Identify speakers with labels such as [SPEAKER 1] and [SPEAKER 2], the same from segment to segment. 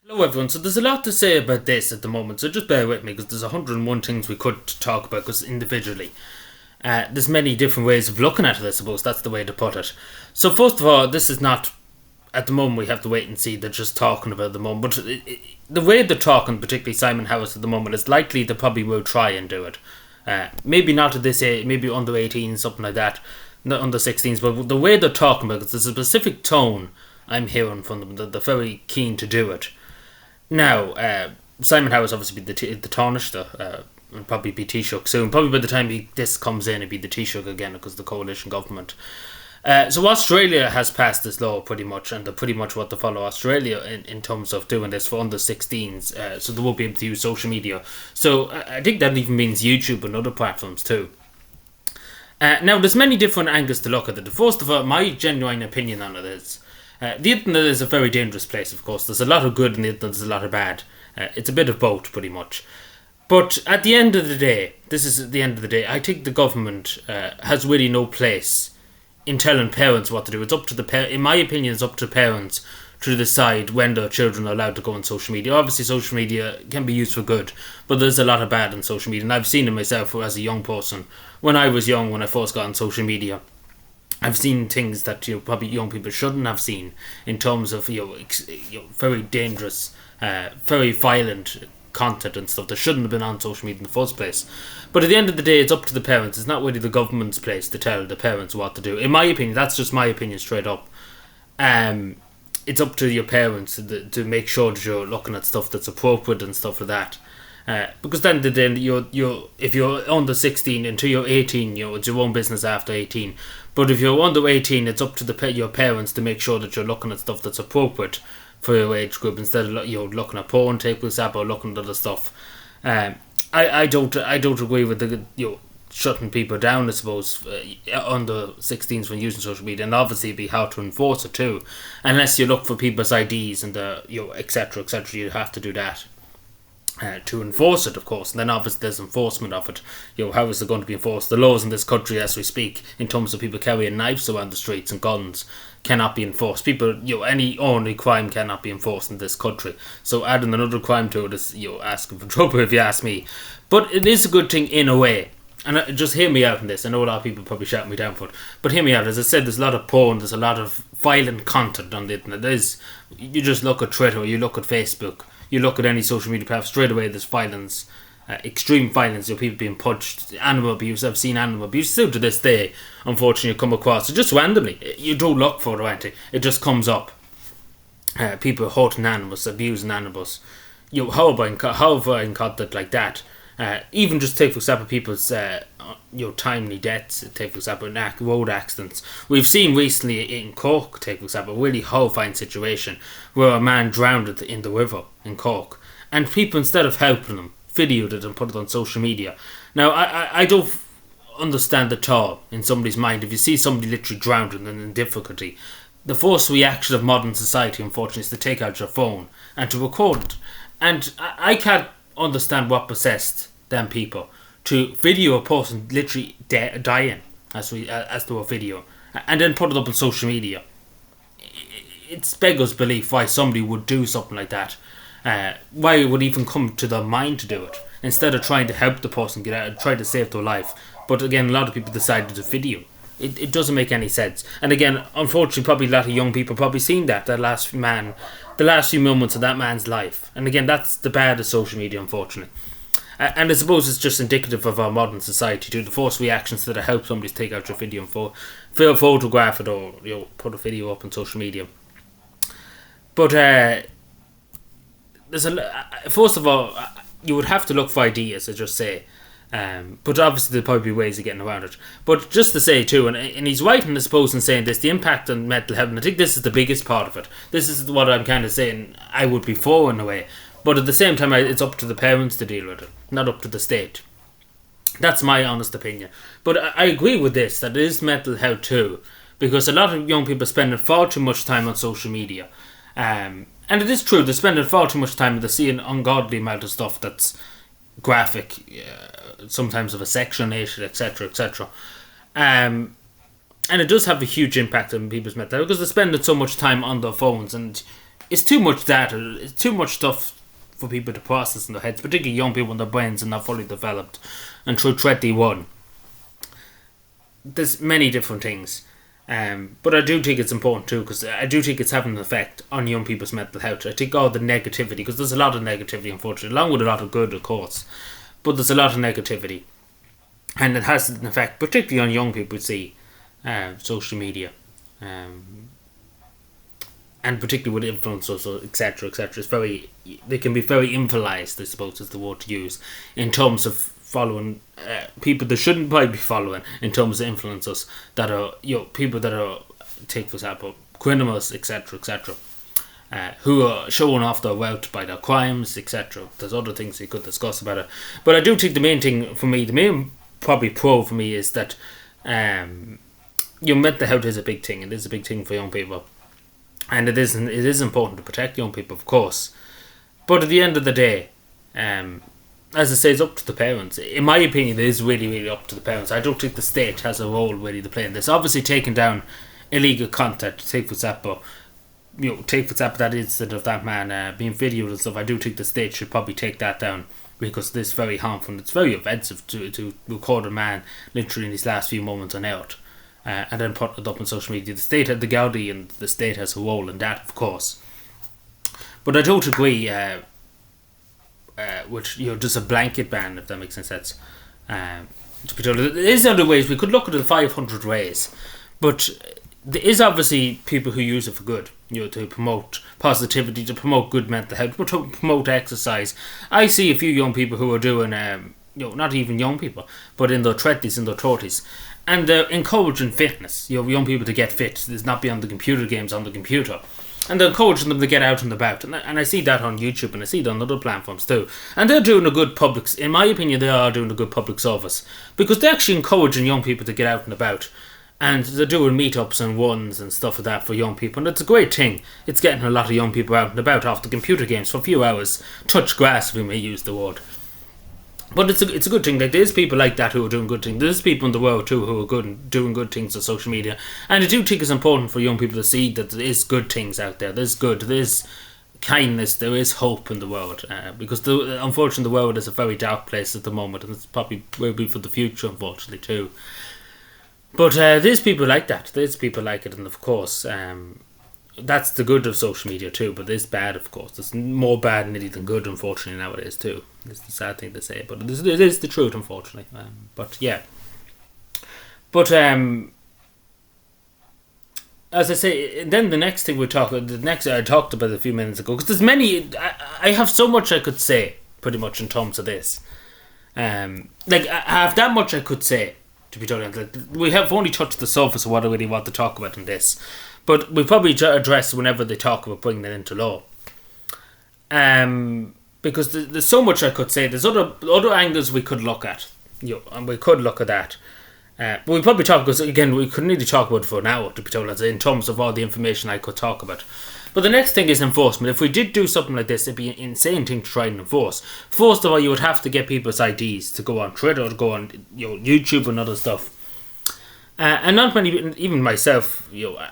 [SPEAKER 1] Hello everyone, so there's a lot to say about this at the moment, so just bear with me because there's 101 things we could talk about because individually. There's many different ways of looking at it, I suppose, that's the way to put it. So first of all, this is not, at the moment we have to wait and see, they're just talking about it at the moment, but the way they're talking, particularly Simon Harris at the moment, is likely they probably will try and do it. Maybe not at this age, maybe under 18, something like that, not under 16s, but the way they're talking about it, there's a specific tone I'm hearing from them, that they're very keen to do it. Now, Simon Howard's obviously be the Taoiseach, and probably be Taoiseach soon. Probably by the time this comes in, it'll be the Taoiseach again because of the coalition government. So Australia has passed this law pretty much, and they're pretty much what to follow Australia in terms of doing this for under 16s. So they won't be able to use social media. So I think that even means YouTube and other platforms too. Now, there's many different angles to look at it. First of all, my genuine opinion on it is, the internet is a very dangerous place, of course. There's a lot of good in the internet, there's a lot of bad. It's a bit of both, pretty much. But at the end of the day, I think the government has really no place in telling parents what to do. It's up to in my opinion, it's up to parents to decide when their children are allowed to go on social media. Obviously, social media can be used for good, but there's a lot of bad on social media. And I've seen it myself as a young person. When I was young, when I first got on social media, I've seen things that probably young people shouldn't have seen in terms of very dangerous, very violent content and stuff that shouldn't have been on social media in the first place. But at the end of the day, it's up to the parents. It's not really the government's place to tell the parents what to do. In my opinion, that's just my opinion straight up. It's up to your parents to make sure that you're looking at stuff that's appropriate and stuff like that. Because then if you're under 16 until you're 18, it's your own business after 18. But if you're under 18, it's up to your parents to make sure that you're looking at stuff that's appropriate for your age group instead of looking at porn, take this app, or looking at other stuff. I don't agree with the shutting people down, I suppose, under 16s when using social media, and obviously it'd be hard to enforce it too, unless you look for people's IDs and etc. You have to do that. To enforce it, of course, and then obviously there's enforcement of it. How is it going to be enforced? The laws in this country, as we speak, in terms of people carrying knives around the streets and guns, cannot be enforced. Any ordinary crime cannot be enforced in this country. So adding another crime to it is, asking for trouble, if you ask me. But it is a good thing in a way. And just hear me out on this. I know a lot of people probably shout me down for it, but hear me out. As I said, there's a lot of porn, there's a lot of violent content on the internet. You just look at Twitter, you look at Facebook, you look at any social media platform, straight away there's violence, extreme violence, people being punched, animal abuse. I've seen animal abuse still to this day, unfortunately, you come across it just randomly. You don't look for it or anything, it just comes up. People hurting animals, abusing animals. How about in content like that? Even just take for example people's timely deaths, take for example road accidents. We've seen recently in Cork, take for example, a really horrifying situation where a man drowned in the river in Cork, and people, instead of helping him, videoed it and put it on social media. Now I don't understand at all in somebody's mind, if you see somebody literally drowning and in difficulty, the first reaction of modern society, unfortunately, is to take out your phone and to record it. And I can't understand what possessed them people to video a person literally dying as to a video and then put it up on social media. It's beggars belief why somebody would do something like that. Why it would even come to their mind to do it instead of trying to help the person get out and try to save their life. But again, a lot of people decided to video. It doesn't make any sense. And again, unfortunately, probably a lot of young people probably seen the last few moments of that man's life. And again, that's the bad of social media, unfortunately. And I suppose it's just indicative of our modern society too. The first reactions to help somebody take out your video and photograph it, or put a video up on social media. But first of all, you would have to look for ideas, I just say. But obviously there'll probably be ways of getting around it. But just to say too, and he's right in, I suppose, in saying this, the impact on mental health, and I think this is the biggest part of it. This is what I'm kind of saying I would be for in a way. But at the same time, it's up to the parents to deal with it, not up to the state. That's my honest opinion. But I agree with this, that it is mental health too, because a lot of young people spending far too much time on social media. And it is true, they're spending far too much time and they're seeing ungodly amount of stuff that's graphic, sometimes of a sexual nature, etc., etc. And it does have a huge impact on people's mental health because they're spending so much time on their phones, and it's too much data. It's too much stuff for people to process in their heads, particularly young people when their brains are not fully developed. And through 21, there's many different things. But I do think it's important too, because I do think it's having an effect on young people's mental health. I think all the negativity, because there's a lot of negativity, unfortunately, along with a lot of good, of course, but there's a lot of negativity, and it has an effect, particularly on young people. See, social media, and particularly with influencers, etc., etc. They can be very influenced, I suppose is the word to use, in terms of following people they shouldn't probably be following, in terms of influencers that are, people that are, take for example, criminals, etc., etc., who are showing off their wealth by their crimes, etc. There's other things we could discuss about it, but I do think the main thing for me, the main probably pro for me, is that mental health is a big thing. It is a big thing for young people, and it is important to protect young people, of course. But at the end of the day, as I say, it's up to the parents. In my opinion, it is really, really up to the parents. I don't think the state has a role really to play in this. Obviously, taking down illegal content, take for example that incident of that man being videoed and stuff. I do think the state should probably take that down, because it's very harmful and it's very offensive to record a man literally in his last few moments on earth, and then put it up on social media. The state had the Gaudi, and the state has a role in that, of course. But I don't agree with just a blanket ban, if that makes any sense. To be told, there is other ways. We could look at the 500 ways, but there is obviously people who use it for good, to promote positivity, to promote good mental health, but to promote exercise. I see a few young people who are doing, not even young people, but in their 20s, in their 30s, and they're encouraging fitness. Young people to get fit, there's not be on the computer games on the computer. And they're encouraging them to get out and about. And I see that on YouTube, and I see it on other platforms too. And they're doing a good in my opinion, they are doing a good public service, because they're actually encouraging young people to get out and about. And they're doing meetups and runs and stuff like that for young people. And it's a great thing. It's getting a lot of young people out and about off the computer games for a few hours. Touch grass, if we may use the word. But it's a good thing. Like, there's people like that who are doing good things. There's people in the world too who are good and doing good things on social media. And I do think it's important for young people to see that there is good things out there. There's good. There's kindness. There is hope in the world. Because unfortunately, the world is a very dark place at the moment, and it's probably will be for the future, unfortunately too. But there's people like that. There's people like it, and of course, that's the good of social media too. But it's bad, of course. There's more bad nearly than good, unfortunately, nowadays too. It's the sad thing to say, but it is the truth, unfortunately. But yeah. But as I say, then the next thing I talked about a few minutes ago, because there's many. I have so much I could say, pretty much, in terms of this. I have that much I could say. To be totally honest, we have only touched the surface of what I really want to talk about in this, but we'll probably address whenever they talk about bringing it into law. Because there's so much I could say. There's other angles we could look at, and we could look at that. But we'll probably talk, because again, we couldn't really talk about it for an hour, to be told, in terms of all the information I could talk about. But the next thing is enforcement. If we did do something like this, it'd be an insane thing to try and enforce. First of all, you would have to get people's IDs to go on Twitter, or to go on YouTube and other stuff. And not many, even myself,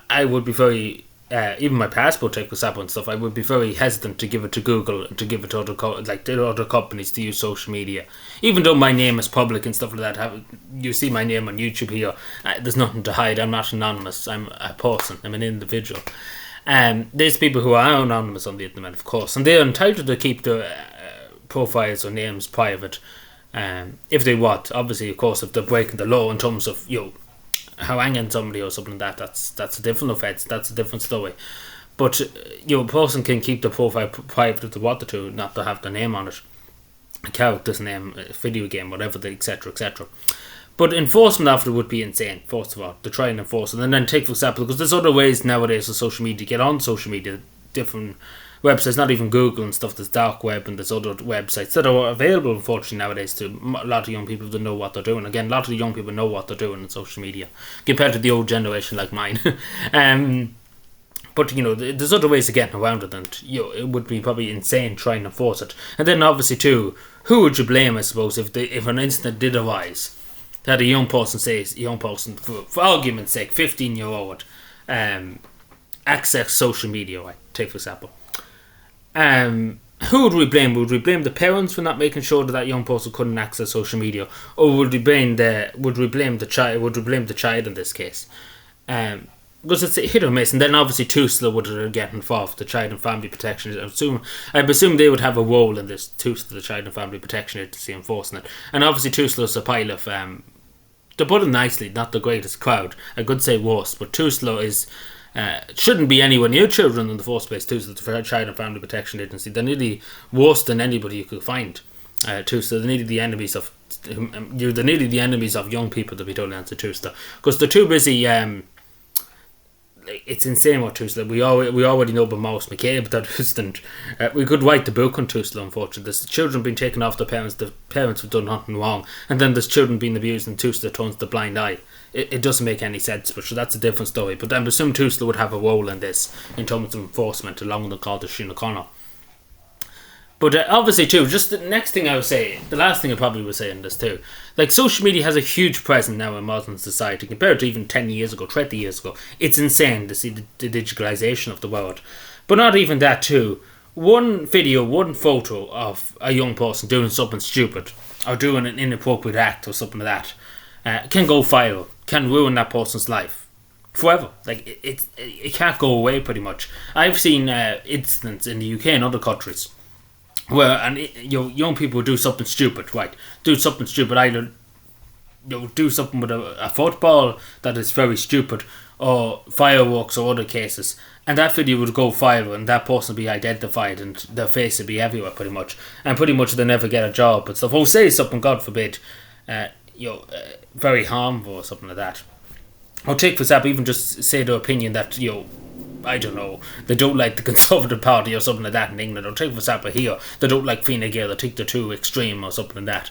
[SPEAKER 1] I would be very, even my passport type of stuff and stuff, I would be very hesitant to give it to Google, to give it to other companies to use social media. Even though my name is public and stuff like that, you see my name on YouTube here, there's nothing to hide. I'm not anonymous. I'm a person. I'm an individual. There's people who are anonymous on the internet, of course, and they're entitled to keep their profiles or names private, if they want. Obviously, of course, if they're breaking the law in terms of haranguing somebody or something like that, that's a different offence. That's a different story. But a person can keep their profile private if they wanted to, not to have their name on it, a character's name, a video game, whatever, etc., etc. But enforcement after would be insane, first of all, to try and enforce it. And then take, for example, because there's other ways nowadays with social media, get on social media, different websites, not even Google and stuff, there's dark web and there's other websites that are available, unfortunately, nowadays to a lot of young people that know what they're doing. Again, a lot of the young people know what they're doing on social media, compared to the old generation like mine. But, there's other ways of getting around it, and, it would be probably insane trying to enforce it. And then, obviously, too, who would you blame, I suppose, if an incident did arise? That a young person, for argument's sake, 15-year-old, access social media, right? Take for example. Who would we blame? Would we blame the parents for not making sure that that young person couldn't access social media, or would we blame the child? Would we blame the child in this case? Because it's a hit or miss, and then obviously TUSLA would get involved, the Child and Family Protection. I presume they would have a role in this. TUSLA, the Child and Family Protection Agency, enforcing it, and obviously TUSLA is a pile of to put it nicely, not the greatest crowd. I could say worst, but TUSLA is. Shouldn't be anywhere near children in the first place. TUSLA, the Child and Family Protection Agency, they're nearly worse than anybody you could find. TUSLA, they're nearly the enemies of young people, to be totally honest, TUSLA, because they're too busy. It's insane what TUSLA. We already know about Maurice McCabe that we could write the book on TUSLA. Unfortunately, there's children being taken off their parents. The parents have done nothing wrong, and then there's children being abused, and TUSLA turns the blind eye. It doesn't make any sense, but that's a different story. But I presume TUSLA would have a role in this in terms of enforcement, along with the Garda Síochána. But obviously too, just the next thing I would say, the last thing I probably would say in this too, like social media has a huge presence now in modern society compared to even 10 years ago, 20 years ago. It's insane to see the digitalisation of the world. But not even that too. One video, one photo of a young person doing something stupid or doing an inappropriate act or something like that can go viral, can ruin that person's life forever. Like it can't go away pretty much. I've seen incidents in the UK and other countries where young people do something stupid, right? Do something stupid, either do something with a football that is very stupid, or fireworks or other cases, and that video would go viral, and that person would be identified, and their face would be everywhere pretty much, and pretty much they never get a job and stuff. Or say something, God forbid, very harmful or something like that. Or take for example, even just say their opinion that I don't know, they don't like the Conservative Party or something like that in England, or take for example here, they don't like Fine Gael, they think they're too extreme or something like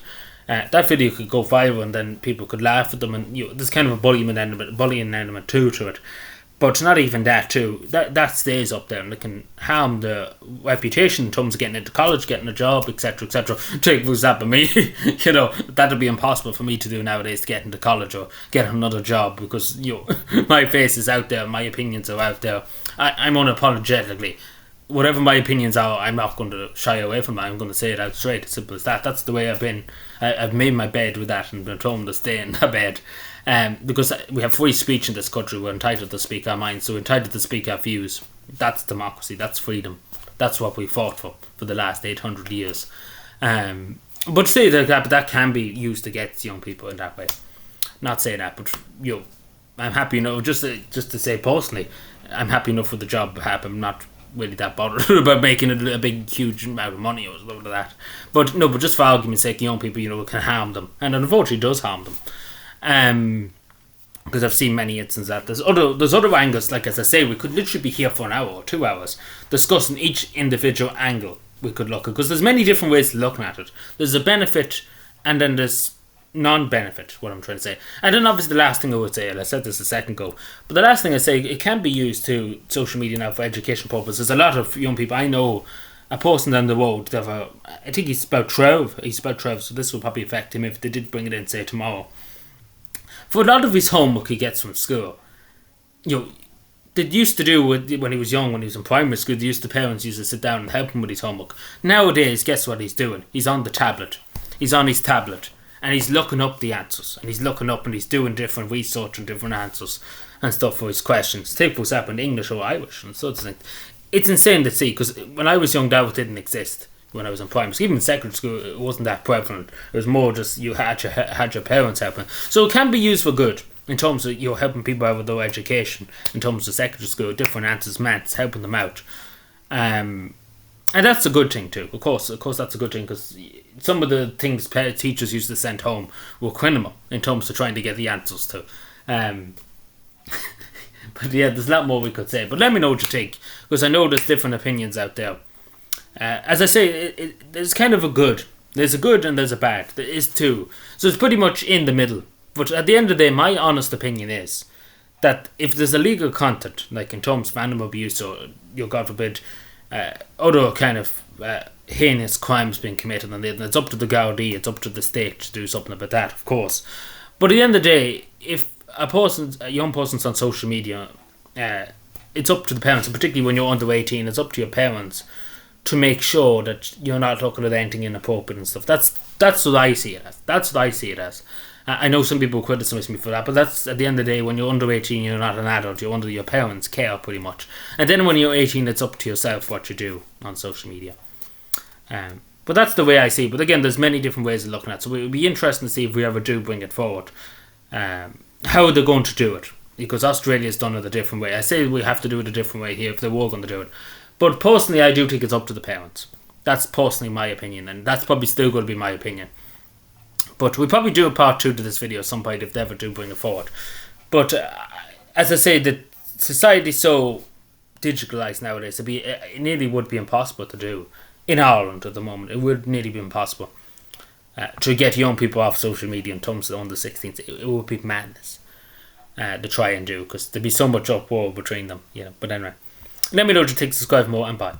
[SPEAKER 1] that. That video could go viral, and then people could laugh at them, and there's kind of a bullying element too to it. But not even that too. That stays up there, and it can harm the reputation in terms of getting into college, getting a job, etc., etc. Take for example me, that'd be impossible for me to do nowadays, to get into college or get another job, because my face is out there, my opinions are out there. I'm unapologetically, whatever my opinions are, I'm not going to shy away from it. I'm going to say it out straight, as simple as that. That's the way I've been. I've made my bed with that and been told to stay in that bed. Because we have free speech in this country, we're entitled to speak our minds, so we're entitled to speak our views. That's democracy, that's freedom. That's what we fought for the last 800 years. But say that can be used against young people in that way. Not saying that, but I'm happy enough, just to say personally, I'm happy enough with the job I have. I'm not really that bothered about making it a big, huge amount of money or something like that. But just for argument's sake, young people, it can harm them, and it unfortunately does harm them. Because I've seen many instances that there's other angles. Like, as I say, we could literally be here for an hour or 2 hours discussing each individual angle we could look at, because there's many different ways to looking at it. There's a benefit, and then there's non-benefit, what I'm trying to say. And then obviously the last thing I would say, and I said this a second ago, but the last thing I say, it can be used to social media now for education purposes. A lot of young people, I know a person down the road, I think he's about 12, so this will probably affect him if they did bring it in, say, tomorrow. For a lot of his homework he gets from school, they used to do when he was young, when he was in primary school, the parents used to sit down and help him with his homework. Nowadays, guess what he's doing? He's on the tablet. He's on his tablet, and he's looking up the answers, and he's doing different research and different answers and stuff for his questions. Take for example in English or Irish and such things. It's insane to see, because when I was young, that didn't exist. When I was in primary school, even in secondary school, it wasn't that prevalent. It was more just you had your parents helping. So it can be used for good in terms of helping people out with their education. In terms of secondary school, different answers, maths, helping them out, and that's a good thing too. Of course, that's a good thing, because some of the things teachers used to send home were criminal in terms of trying to get the answers to. But yeah, there's a lot more we could say. But let me know what you think, because I know there's different opinions out there. As I say, there's kind of a good. There's a good and there's a bad. There is two. So it's pretty much in the middle. But at the end of the day, my honest opinion is that if there's illegal content, like in terms of animal abuse or, God forbid, other kind of heinous crimes being committed, and it's up to the Gardaí, it's up to the state to do something about that, of course. But at the end of the day, if a young person's on social media, it's up to the parents, and particularly when you're under 18, it's up to your parents to make sure that you're not looking at anything inappropriate and stuff. That's what I see it as. That's what I see it as. I know some people criticize me for that, but that's at the end of the day, when you're under 18, you're not an adult, you're under your parents' care pretty much. And then when you're 18, it's up to yourself what you do on social media. But that's the way I see it. But again, there's many different ways of looking at it. So it would be interesting to see if we ever do bring it forward. How they're going to do it. Because Australia's done it a different way. I say we have to do it a different way here if they were going to do it. But personally, I do think it's up to the parents. That's personally my opinion. And that's probably still going to be my opinion. But we'll probably do a part 2 to this video at some point if they ever do bring it forward. But as I say, the society's so digitalised nowadays, it nearly would be impossible to do. In Ireland at the moment, it would nearly be impossible to get young people off social media in terms of under 16s. It would be madness to try and do, because there'd be so much uproar between them. But anyway, let me know what you think, subscribe for more, and bye.